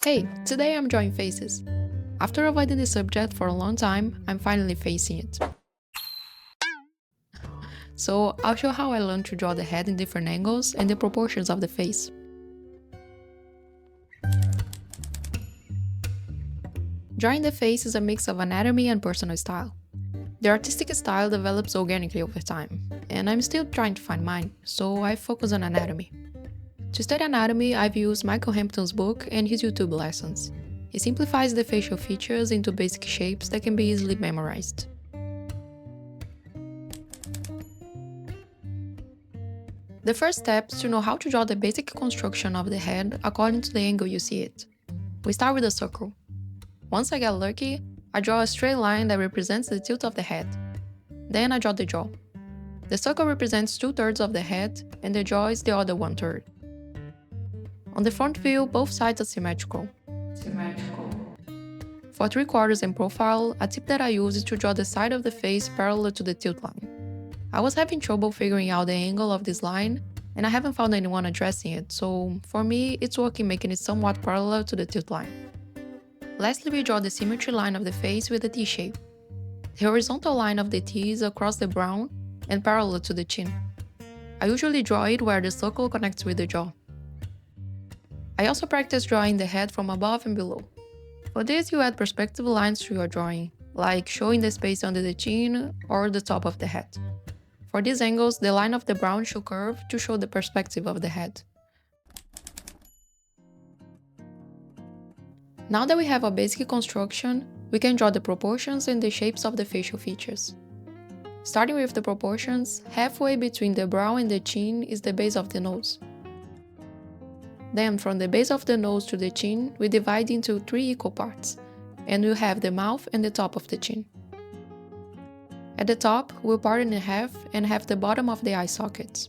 Hey, today I'm drawing faces. After avoiding the subject for a long time, I'm finally facing it. So, I'll show how I learned to draw the head in different angles and the proportions of the face. Drawing the face is a mix of anatomy and personal style. The artistic style develops organically over time, and I'm still trying to find mine, so I focus on anatomy. To study anatomy, I've used Michael Hampton's book and his YouTube lessons. He simplifies the facial features into basic shapes that can be easily memorized. The first step is to know how to draw the basic construction of the head according to the angle you see it. We start with a circle. Once I get lucky, I draw a straight line that represents the tilt of the head. Then I draw the jaw. The circle represents 2/3 of the head, and the jaw is the other 1/3. On the front view, both sides are symmetrical. For 3/4 and profile, a tip that I use is to draw the side of the face parallel to the tilt line. I was having trouble figuring out the angle of this line, and I haven't found anyone addressing it, so for me, it's working making it somewhat parallel to the tilt line. Lastly, we draw the symmetry line of the face with a T shape. The horizontal line of the T is across the brow and parallel to the chin. I usually draw it where the circle connects with the jaw. I also practice drawing the head from above and below. For this, you add perspective lines to your drawing, like showing the space under the chin or the top of the head. For these angles, the line of the brow should curve to show the perspective of the head. Now that we have a basic construction, we can draw the proportions and the shapes of the facial features. Starting with the proportions, halfway between the brow and the chin is the base of the nose. Then, from the base of the nose to the chin, we divide into 3 equal parts, and we have the mouth and the top of the chin. At the top, we'll part it in half and have the bottom of the eye sockets.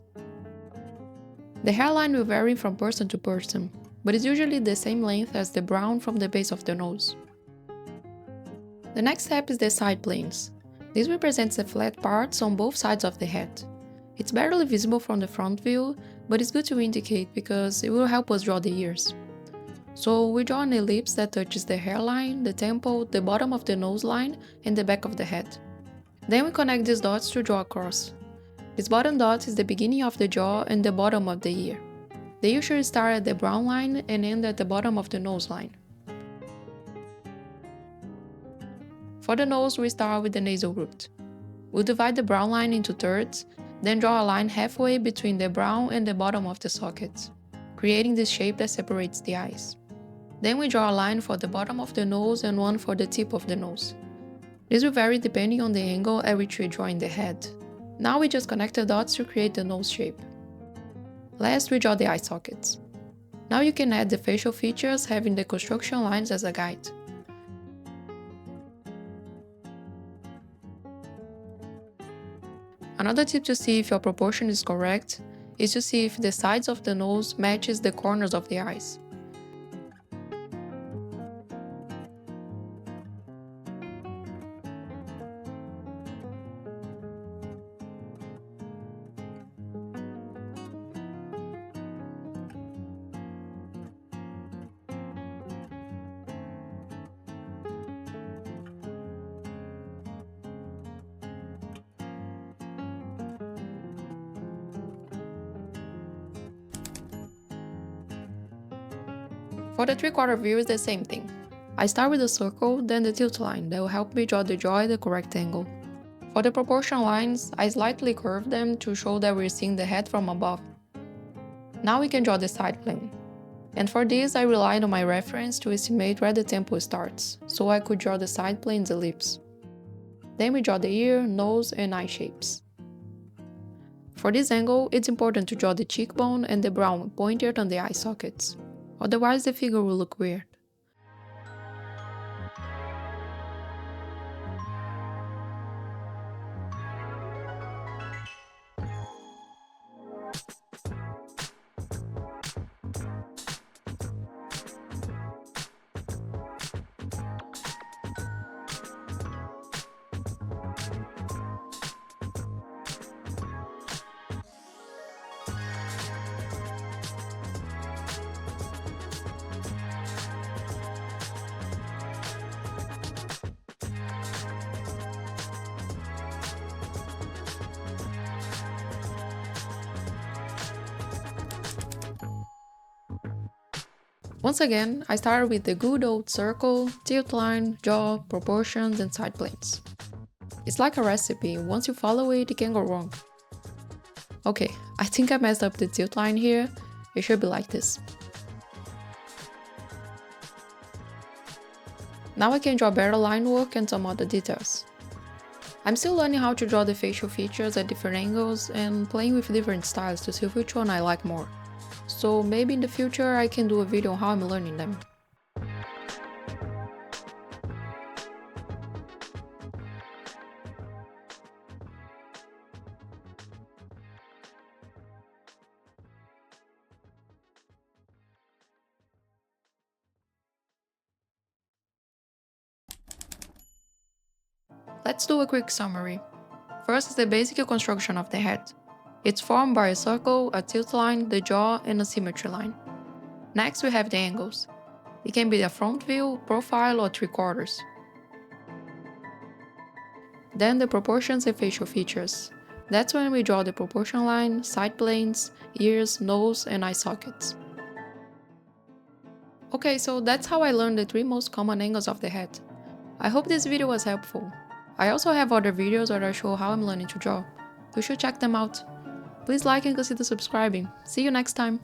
The hairline will vary from person to person, but is usually the same length as the brow from the base of the nose. The next step is the side planes. This represents the flat parts on both sides of the head. It's barely visible from the front view, but it's good to indicate because it will help us draw the ears. So we draw an ellipse that touches the hairline, the temple, the bottom of the nose line, and the back of the head. Then we connect these dots to draw a cross. This bottom dot is the beginning of the jaw and the bottom of the ear. They usually start at the brow line and end at the bottom of the nose line. For the nose, we start with the nasal root. We'll divide the brow line into thirds, then draw a line halfway between the brow and the bottom of the sockets, creating this shape that separates the eyes. Then we draw a line for the bottom of the nose and one for the tip of the nose. This will vary depending on the angle at which we draw in the head. Now we just connect the dots to create the nose shape. Last, we draw the eye sockets. Now you can add the facial features having the construction lines as a guide. Another tip to see if your proportion is correct is to see if the sides of the nose matches the corners of the eyes. For the 3/4 view is the same thing. I start with a circle, then the tilt line that will help me draw the jaw at the correct angle. For the proportion lines, I slightly curve them to show that we're seeing the head from above. Now we can draw the side plane. And for this, I relied on my reference to estimate where the temple starts, so I could draw the side plane's ellipse. Then we draw the ear, nose, and eye shapes. For this angle, it's important to draw the cheekbone and the brow pointed on the eye sockets. Otherwise, the figure will look weird. Once again, I started with the good old circle, tilt line, jaw, proportions, and side planes. It's like a recipe, once you follow it, it can go wrong. Okay, I think I messed up the tilt line here, it should be like this. Now I can draw better line work and some other details. I'm still learning how to draw the facial features at different angles and playing with different styles to see which one I like more. So maybe in the future I can do a video on how I'm learning them. Let's do a quick summary. First is the basic construction of the head. It's formed by a circle, a tilt line, the jaw, and a symmetry line. Next we have the angles. It can be a front view, profile, or 3/4. Then the proportions and facial features. That's when we draw the proportion line, side planes, ears, nose, and eye sockets. Okay, so that's how I learned the 3 most common angles of the head. I hope this video was helpful. I also have other videos where I show how I'm learning to draw. You should check them out. Please like and consider subscribing. See you next time!